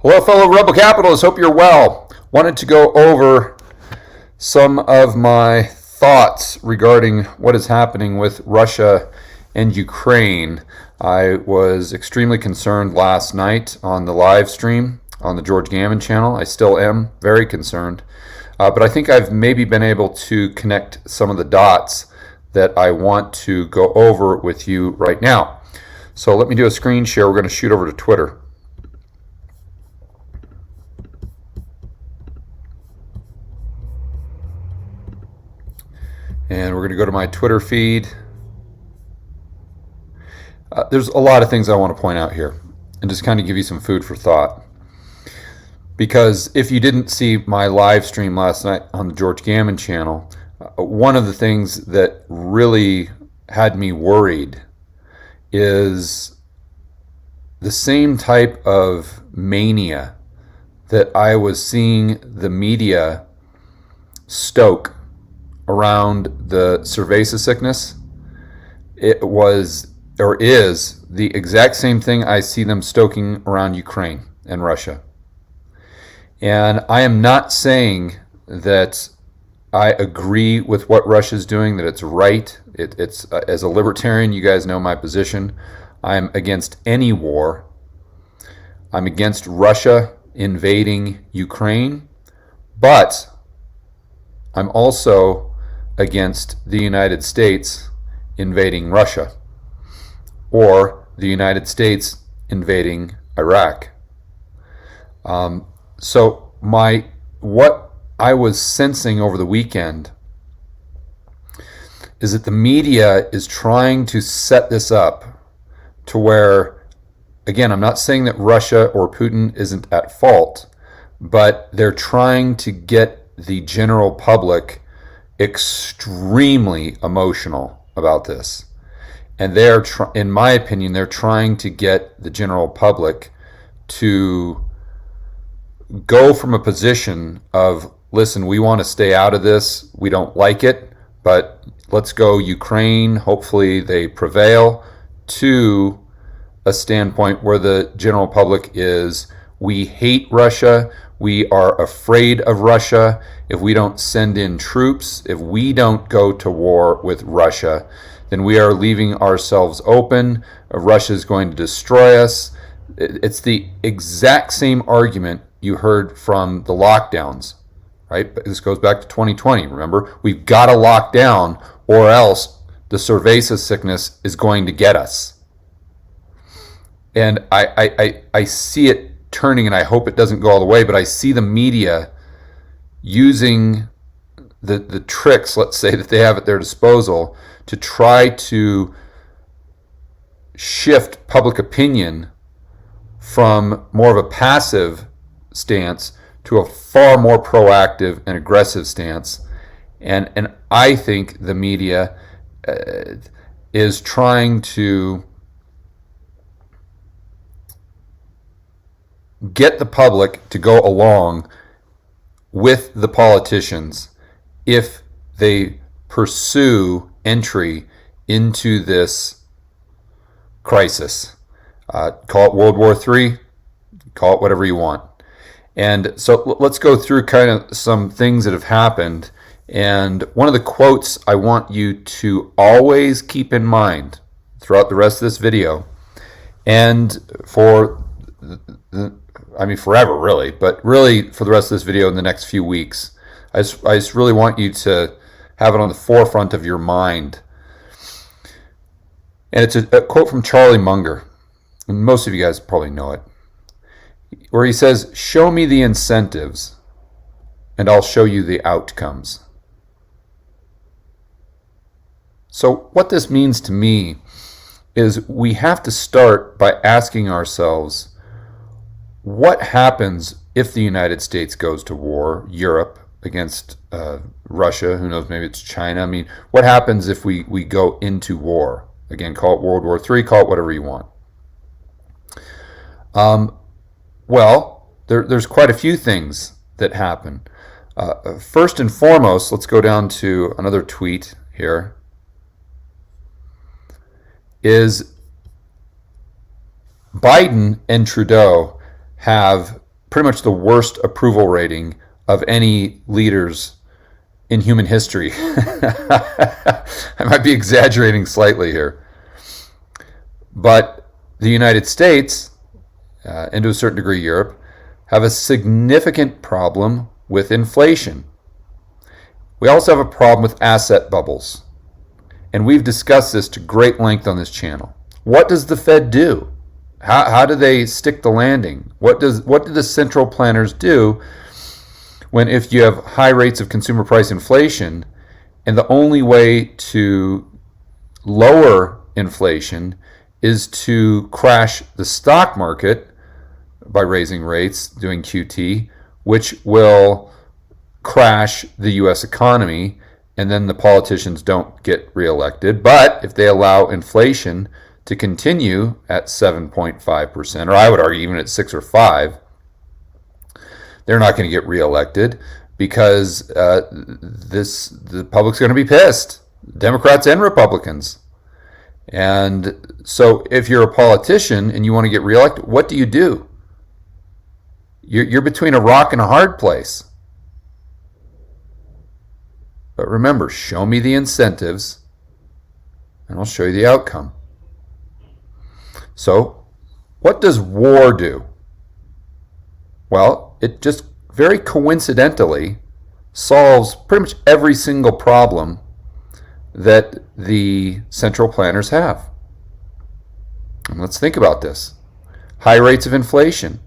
Hello, fellow Rebel Capitalists. Hope you're well. Wanted to go over some of my thoughts regarding what is happening with Russia and Ukraine. I was extremely concerned last night on the live stream on the George Gammon channel. I still am very concerned. But I think I've maybe been able to connect some of the dots that I want to go over with you right now. So let me do a screen share. We're going to shoot over to Twitter. And we're going to go to my Twitter feed. There's a lot of things I want to point out here and just kind of give you some food for thought. Because if you didn't see my live stream last night on the George Gammon channel, one of the things that really had me worried is the same type of mania that I was seeing the media stoke around the cerveza sickness. It was, or is, the exact same thing I see them stoking around Ukraine and Russia. And I am not saying that I agree with what Russia's doing, that it's right. It's as a libertarian, you guys know my position. I'm against any war. I'm against Russia invading Ukraine, but I'm also against the United States invading Russia or the United States invading Iraq. So what I was sensing over the weekend is that the media is trying to set this up to where, again, I'm not saying that Russia or Putin isn't at fault, but they're trying to get the general public extremely emotional about this. And they're, in my opinion, they're trying to get the general public to go from a position of, listen, we want to stay out of this, we don't like it, but let's go Ukraine, hopefully they prevail, to a standpoint where the general public is, we hate Russia, we are afraid of Russia. If we don't send in troops, if we don't go to war with Russia, then we are leaving ourselves open. Russia is going to destroy us. It's the exact same argument you heard from the lockdowns, right? This goes back to 2020. Remember, we've got to lock down or else the cerveza sickness is going to get us. And I see it turning, and I hope it doesn't go all the way, but I see the media using the tricks, let's say, that they have at their disposal to try to shift public opinion from more of a passive stance to a far more proactive and aggressive stance. And I think the media is trying to get the public to go along with the politicians if they pursue entry into this crisis. Call it World War III, call it whatever you want. And so let's go through kind of some things that have happened. And one of the quotes I want you to always keep in mind throughout the rest of this video, and for forever really, but really for the rest of this video in the next few weeks, I just really want you to have it on the forefront of your mind. And it's a quote from Charlie Munger, and most of you guys probably know it, where he says, "Show me the incentives, and I'll show you the outcomes." So what this means to me is we have to start by asking ourselves, what happens if the United States goes to war, Europe against Russia, who knows, maybe it's China. I mean, what happens if we go into war? Again, call it World War III, call it whatever you want. Well, there's quite a few things that happen. First and foremost, let's go down to another tweet here, is Biden and Trudeau have pretty much the worst approval rating of any leaders in human history. I might be exaggerating slightly here. But the United States, and to a certain degree Europe, have a significant problem with inflation. We also have a problem with asset bubbles. And we've discussed this to great length on this channel. What does the Fed do? How do they stick the landing? What do the central planners do when, if you have high rates of consumer price inflation, and the only way to lower inflation is to crash the stock market by raising rates, doing QT, which will crash the US economy, and then the politicians don't get reelected. But if they allow inflation to continue at 7.5%, or I would argue even at 6 or 5, they're not going to get reelected because the public's going to be pissed, Democrats and Republicans. And so if you're a politician and you want to get reelected, what do? You're between a rock and a hard place. But remember, show me the incentives and I'll show you the outcome. So, what does war do? Well, it just very coincidentally solves pretty much every single problem that the central planners have. And let's think about this. High rates of inflation.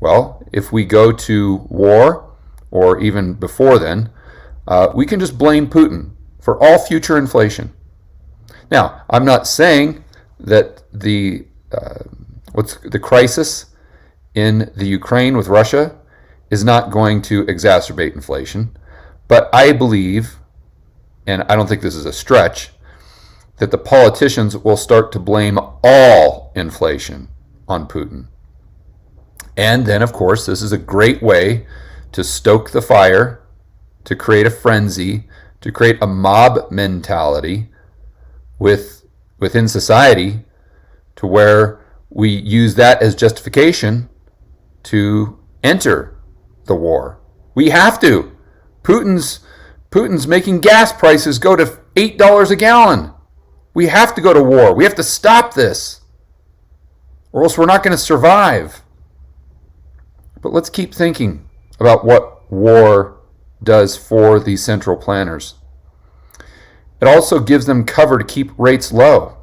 Well, if we go to war, or even before then, we can just blame Putin for all future inflation. Now, I'm not saying that the crisis in the Ukraine with Russia is not going to exacerbate inflation, but I believe, and I don't think this is a stretch, that the politicians will start to blame all inflation on Putin. And then, of course, this is a great way to stoke the fire, to create a frenzy, to create a mob mentality within society, to where we use that as justification to enter the war. We have to. Putin's making gas prices go to $8 a gallon. We have to go to war. We have to stop this, or else we're not going to survive. But let's keep thinking about what war does for these central planners. It also gives them cover to keep rates low.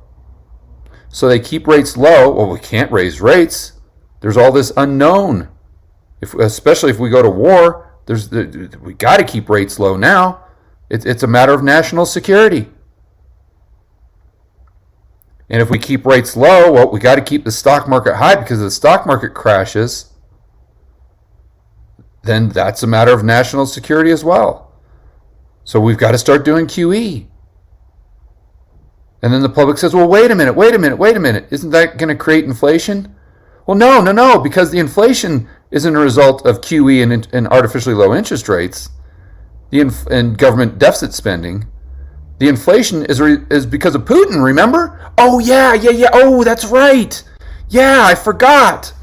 So they keep rates low. Well, we can't raise rates. There's all this unknown. Especially if we go to war, we got to keep rates low now. It's a matter of national security. And if we keep rates low, well, we got to keep the stock market high, because if the stock market crashes, then that's a matter of national security as well. So we've got to start doing QE. And then the public says, well, wait a minute. Isn't that going to create inflation? Well, no, because the inflation isn't a result of QE and artificially low interest rates and government deficit spending. The inflation is because of Putin, remember? Oh, yeah. Oh, that's right. Yeah, I forgot.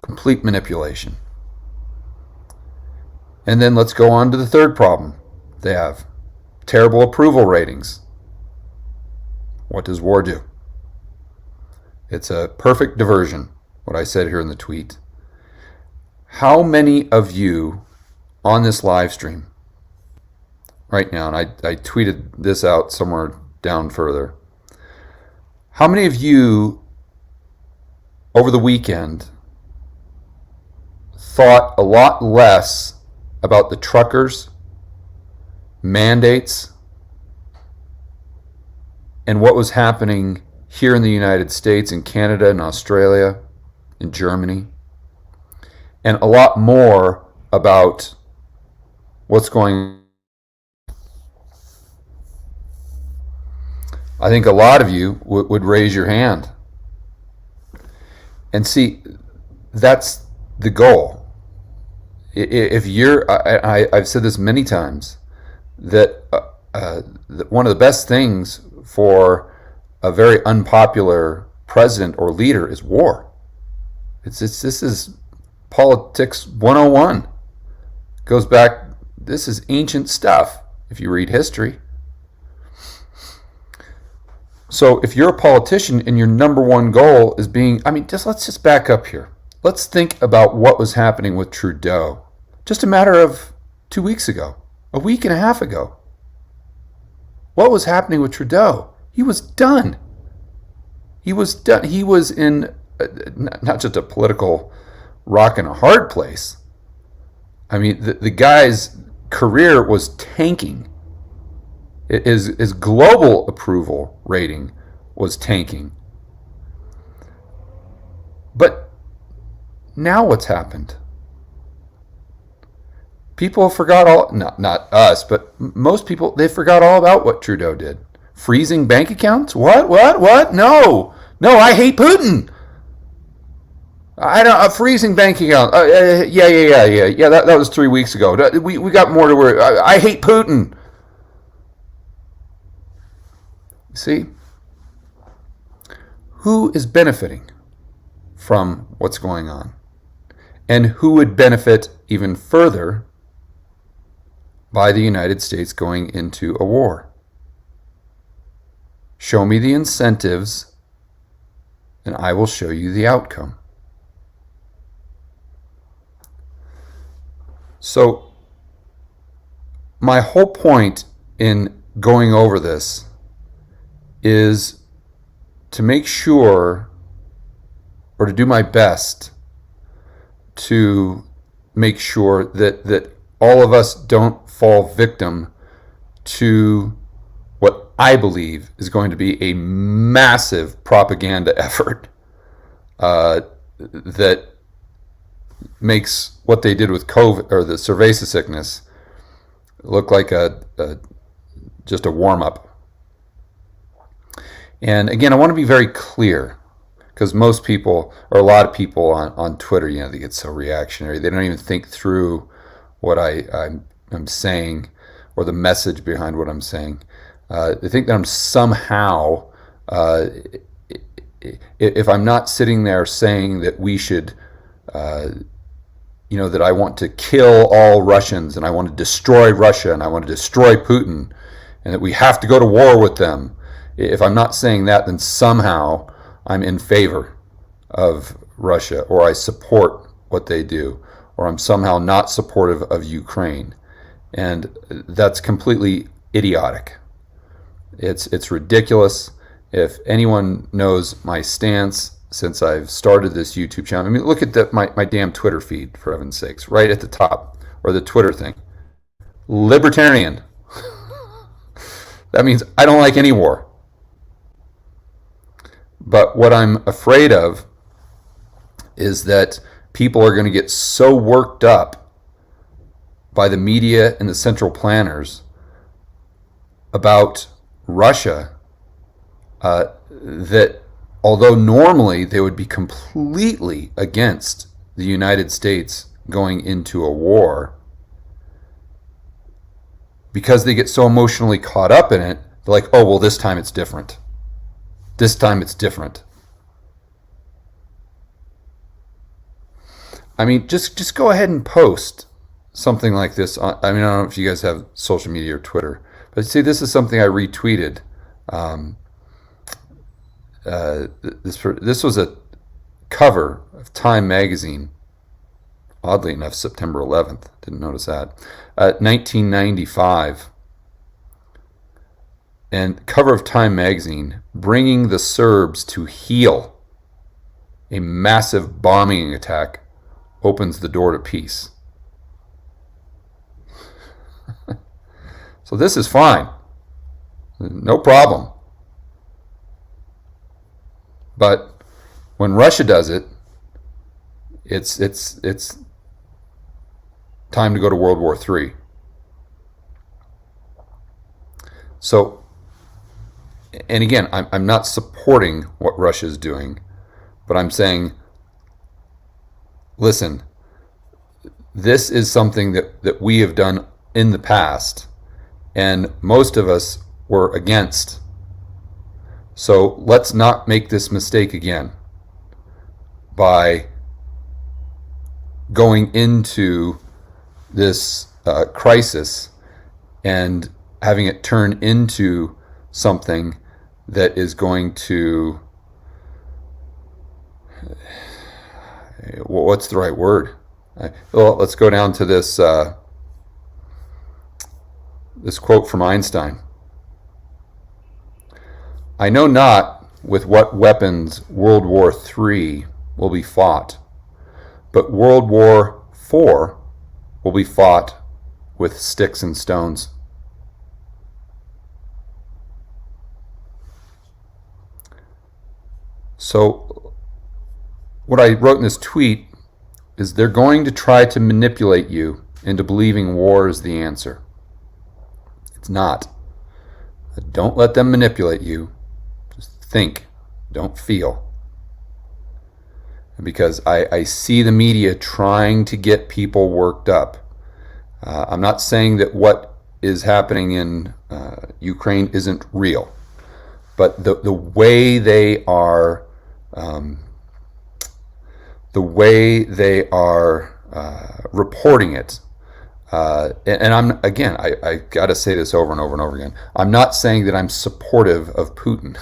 Complete manipulation. And then let's go on to the third problem. They have terrible approval ratings. What does war do? It's a perfect diversion, what I said here in the tweet. How many of you on this live stream right now, and I tweeted this out somewhere down further, how many of you over the weekend thought a lot less about the truckers, mandates, and what was happening here in the United States, in Canada, in Australia, in Germany, and a lot more about what's going on? I think a lot of you would raise your hand. And see, that's the goal. If you're, I've said this many times, that one of the best things for a very unpopular president or leader is war. This is politics 101. Goes back, this is ancient stuff if you read history. So if you're a politician and your number one goal is being, let's just back up here. Let's think about what was happening with Trudeau just a matter of 2 weeks ago, a week and a half ago. What was happening with Trudeau? He was done. He was done. He was in not just a political rock and a hard place. The guy's career was tanking. His global approval rating was tanking. But now what's happened? People forgot all, not us, but most people, they forgot all about what Trudeau did. Freezing bank accounts? What? No, I hate Putin. A freezing bank account. Yeah. That was 3 weeks ago. We got more to worry. I hate Putin. See? Who is benefiting from what's going on? And who would benefit even further by the United States going into a war? Show me the incentives, and I will show you the outcome. So, my whole point in going over this is to make sure, or to do my best to make sure that all of us don't fall victim to what I believe is going to be a massive propaganda effort that makes what they did with COVID or the cerveza sickness look like just a warm-up. And again, I want to be very clear, because most people, or a lot of people on Twitter, they get so reactionary. They don't even think through what I'm saying or the message behind what I'm saying. They think that I'm somehow, if I'm not sitting there saying that we should, that I want to kill all Russians and I want to destroy Russia and I want to destroy Putin and that we have to go to war with them. If I'm not saying that, then somehow I'm in favor of Russia, or I support what they do, or I'm somehow not supportive of Ukraine. And that's completely idiotic. It's ridiculous. If anyone knows my stance since I've started this YouTube channel, look at my damn Twitter feed, for heaven's sakes, right at the top, or the Twitter thing. Libertarian. That means I don't like any war. But what I'm afraid of is that people are going to get so worked up by the media and the central planners about Russia that although normally they would be completely against the United States going into a war, because they get so emotionally caught up in it, they're like, oh, well, this time it's different. This time it's different. Just go ahead and post something like this. I don't know if you guys have social media or Twitter, but see, this is something I retweeted. This was a cover of Time magazine. Oddly enough, September 11th. Didn't notice that. 1995. And cover of Time magazine, bringing the Serbs to heel. A massive bombing attack opens the door to peace. So this is fine. No problem. But when Russia does it, it's time to go to World War III. So, and again, I'm not supporting what Russia's doing, but I'm saying, listen, this is something that we have done in the past, and most of us were against. So let's not make this mistake again by going into this crisis and having it turn into something that is going to, what's the right word? Well, let's go down to this this quote from Einstein. I know not with what weapons World War III will be fought, but World War IV will be fought with sticks and stones. So what I wrote in this tweet is they're going to try to manipulate you into believing war is the answer. It's not. Don't let them manipulate you. Just think, don't feel. Because I see the media trying to get people worked up. I'm not saying that what is happening in Ukraine isn't real, but the way they are reporting it. And I got to say this over and over and over again. I'm not saying that I'm supportive of Putin.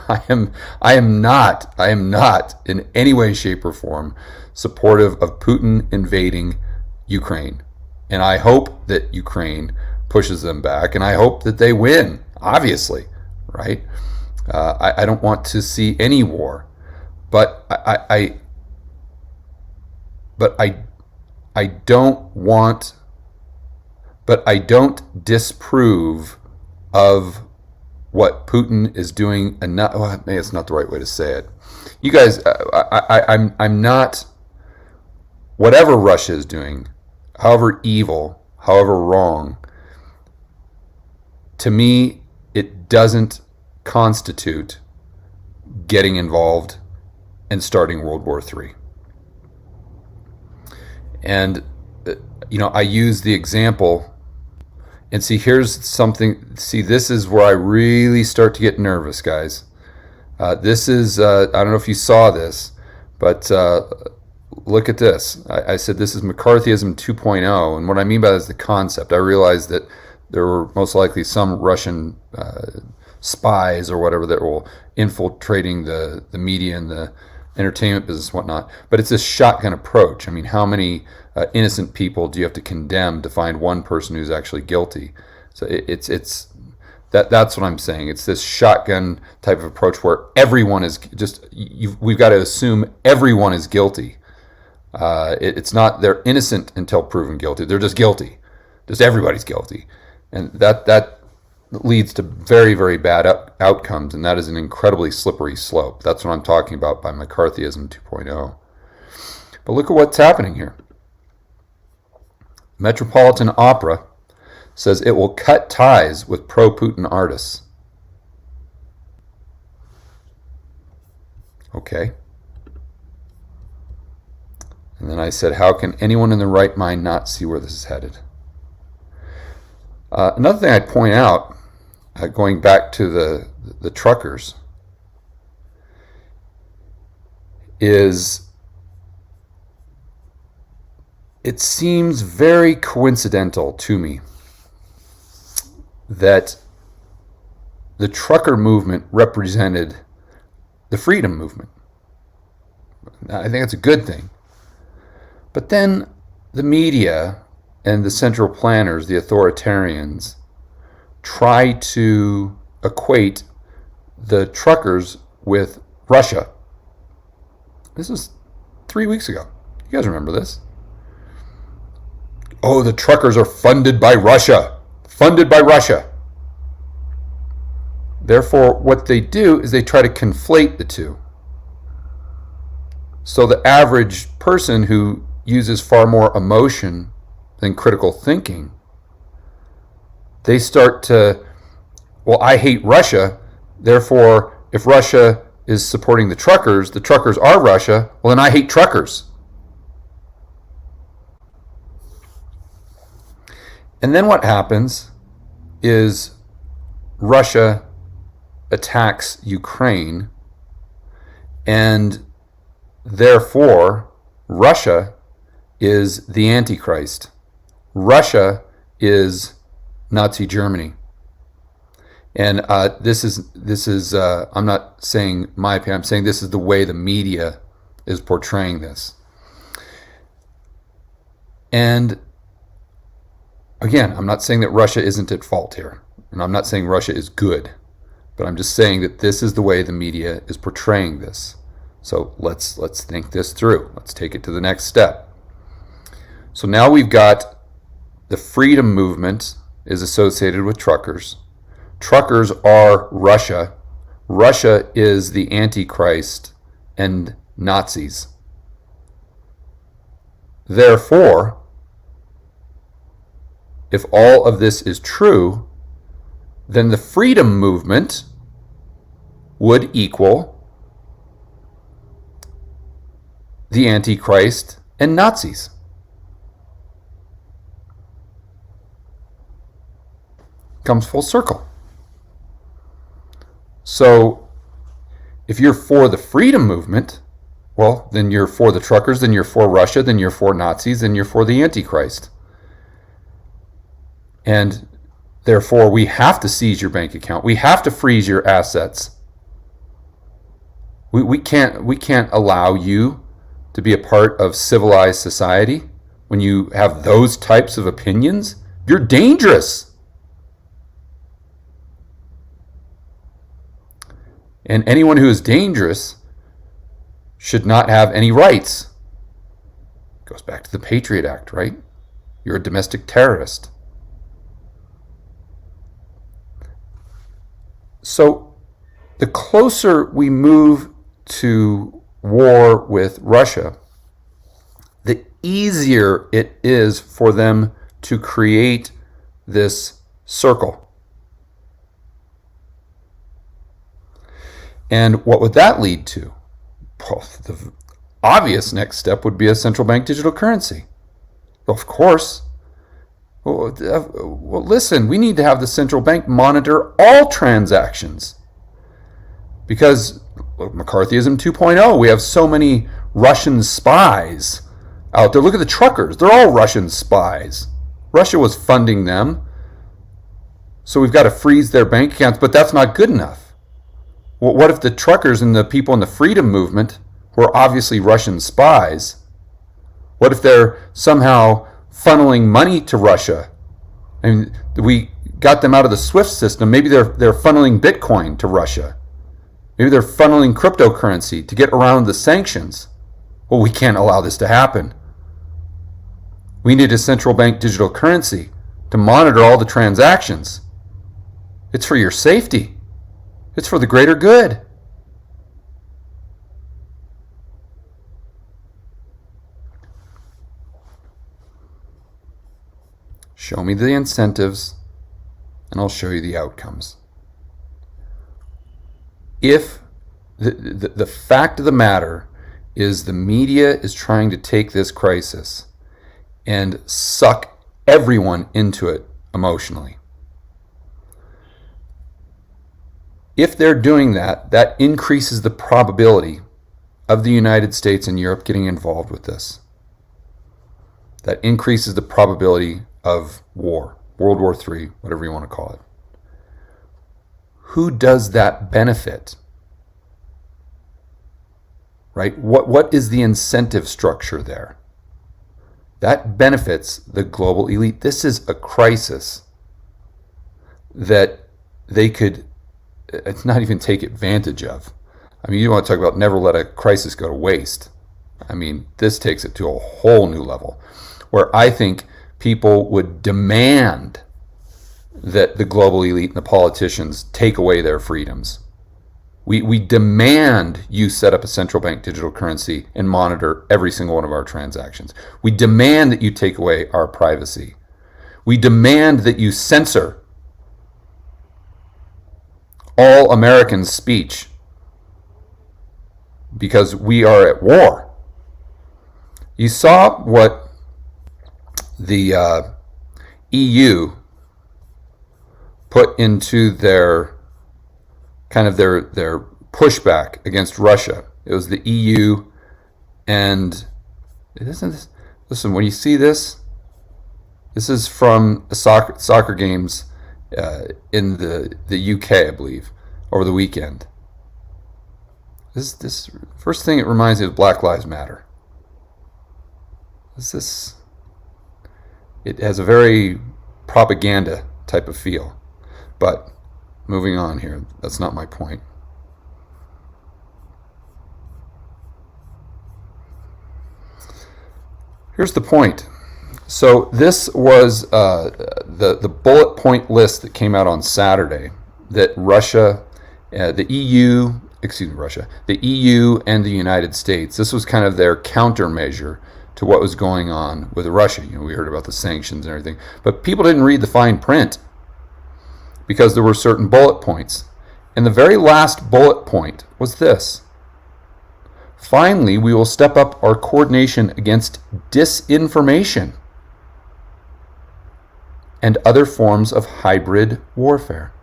I am not in any way, shape, or form supportive of Putin invading Ukraine. And I hope that Ukraine pushes them back, and I hope that they win, obviously, right? I don't want to see any war, but I don't disapprove of what Putin is doing. And not, well, maybe it's not the right way to say it. You guys, I'm not, whatever Russia is doing, however evil, however wrong, to me, it doesn't constitute getting involved and starting World War III. And, I use the example. And see, here's something. See, this is where I really start to get nervous, guys. This is, I don't know if you saw this, but look at this. I said this is McCarthyism 2.0. And what I mean by that is the concept. I realized that there were most likely some Russian spies or whatever that were infiltrating the media and the entertainment business and whatnot. But it's this shotgun approach. I mean, how many innocent people do you have to condemn to find one person who's actually guilty? So that's what I'm saying. It's this shotgun type of approach where everyone is just, we've got to assume everyone is guilty. It's not they're innocent until proven guilty. They're just guilty. Just everybody's guilty. And that leads to very, very bad outcomes, and that is an incredibly slippery slope. That's what I'm talking about by McCarthyism 2.0. But look at what's happening here. Metropolitan Opera says it will cut ties with pro-Putin artists. Okay. And then I said, how can anyone in their right mind not see where this is headed? Another thing I'd point out, going back to the truckers, is it seems very coincidental to me that the trucker movement represented the freedom movement. I think that's a good thing. But then the media and the central planners, the authoritarians, try to equate the truckers with Russia. This is 3 weeks ago. You guys remember this? Oh, the truckers are funded by Russia. Funded by Russia. Therefore, what they do is they try to conflate the two. So the average person who uses far more emotion than critical thinking, they start to, well, I hate Russia, therefore, if Russia is supporting the truckers are Russia, well, then I hate truckers. And then what happens is Russia attacks Ukraine, and therefore Russia is the Antichrist. Russia is Nazi Germany. And this is I'm not saying my opinion, I'm saying this is the way the media is portraying this. And again, I'm not saying that Russia isn't at fault here. And I'm not saying Russia is good. But I'm just saying that this is the way the media is portraying this. So let's think this through. Let's take it to the next step. So now we've got the freedom movement is associated with truckers. Truckers are Russia. Russia is the Antichrist and Nazis. Therefore, if all of this is true, then the freedom movement would equal the Antichrist and Nazis. Comes full circle. So if you're for the freedom movement, well, then you're for the truckers, then you're for Russia, then you're for Nazis, then you're for the Antichrist. And therefore, we have to seize your bank account. We have to freeze your assets. We can't allow you to be a part of civilized society when you have those types of opinions. You're dangerous. And anyone who is dangerous should not have any rights. Goes back to the Patriot Act, right? You're a domestic terrorist. So the closer we move to war with Russia, the easier it is for them to create this circle. And what would that lead to? Well, the obvious next step would be a central bank digital currency. Of course. Well, listen, we need to have the central bank monitor all transactions. Because McCarthyism 2.0, we have so many Russian spies out there. Look at the truckers. They're all Russian spies. Russia was funding them. So we've got to freeze their bank accounts, but that's not good enough. Well, what if the truckers and the people in the freedom movement were obviously Russian spies? What if they're somehow funneling money to Russia? I mean, we got them out of the SWIFT system. Maybe they're funneling Bitcoin to Russia. Maybe they're funneling cryptocurrency to get around the sanctions. Well, we can't allow this to happen. We need a central bank digital currency to monitor all the transactions. It's for your safety. It's for the greater good. Show me the incentives, and I'll show you the outcomes. If the fact of the matter is the media is trying to take this crisis and suck everyone into it emotionally. If they're doing that, that increases the probability of the United States and Europe getting involved with this. That increases the probability of war, World War III, whatever you want to call it. Who does that benefit? Right? What is the incentive structure there? That benefits the global elite. This is a crisis that they could, it's not even take advantage of. I mean, you want to talk about never let a crisis go to waste. I mean, this takes it to a whole new level where I think people would demand that the global elite and the politicians take away their freedoms. We demand you set up a central bank digital currency and monitor every single one of our transactions. We demand that you take away our privacy. We demand that you censor all American speech because we are at war. You saw what the EU put into their kind of their pushback against Russia. It was the EU, and listen, when you see this, this is from a soccer games in the UK, I believe, over the weekend. This first thing it reminds me of Black Lives Matter. It has a very propaganda type of feel. But moving on here, that's not my point. Here's the point. So this was the bullet point list that came out on Saturday that Russia, the EU and the United States, this was kind of their countermeasure to what was going on with Russia. We heard about the sanctions and everything, but people didn't read the fine print because there were certain bullet points. And the very last bullet point was this: finally, we will step up our coordination against disinformation and other forms of hybrid warfare.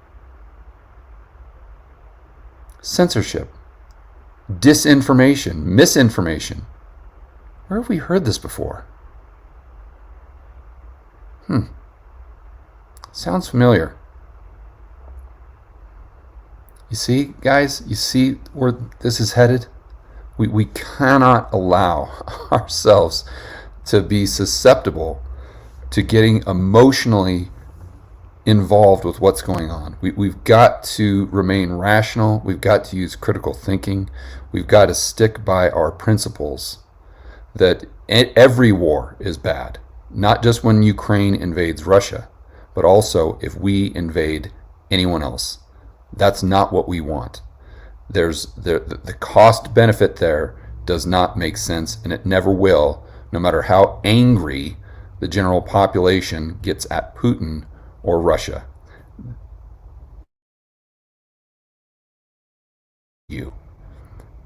Censorship, disinformation, misinformation. Where have we heard this before? Sounds familiar. You see, guys, you see where this is headed? We cannot allow ourselves to be susceptible to getting emotionally involved with what's going on. We've got to remain rational. We've got to use critical thinking. We've got to stick by our principles that every war is bad, not just when Ukraine invades Russia, but also if we invade anyone else. That's not what we want. There's the cost benefit there does not make sense, and it never will, no matter how angry the general population gets at Putin or Russia.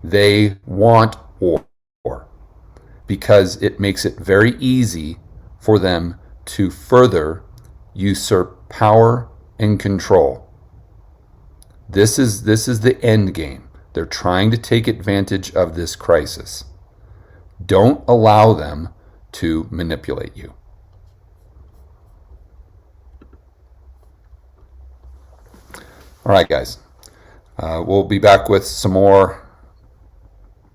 They want war because it makes it very easy for them to further usurp power and control. This is the end game. They're trying to take advantage of this crisis. Don't allow them to manipulate you. All right, guys. We'll be back with some more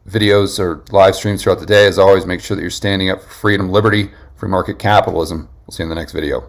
videos or live streams throughout the day. As always, make sure that you're standing up for freedom, liberty, free market capitalism. We'll see you in the next video.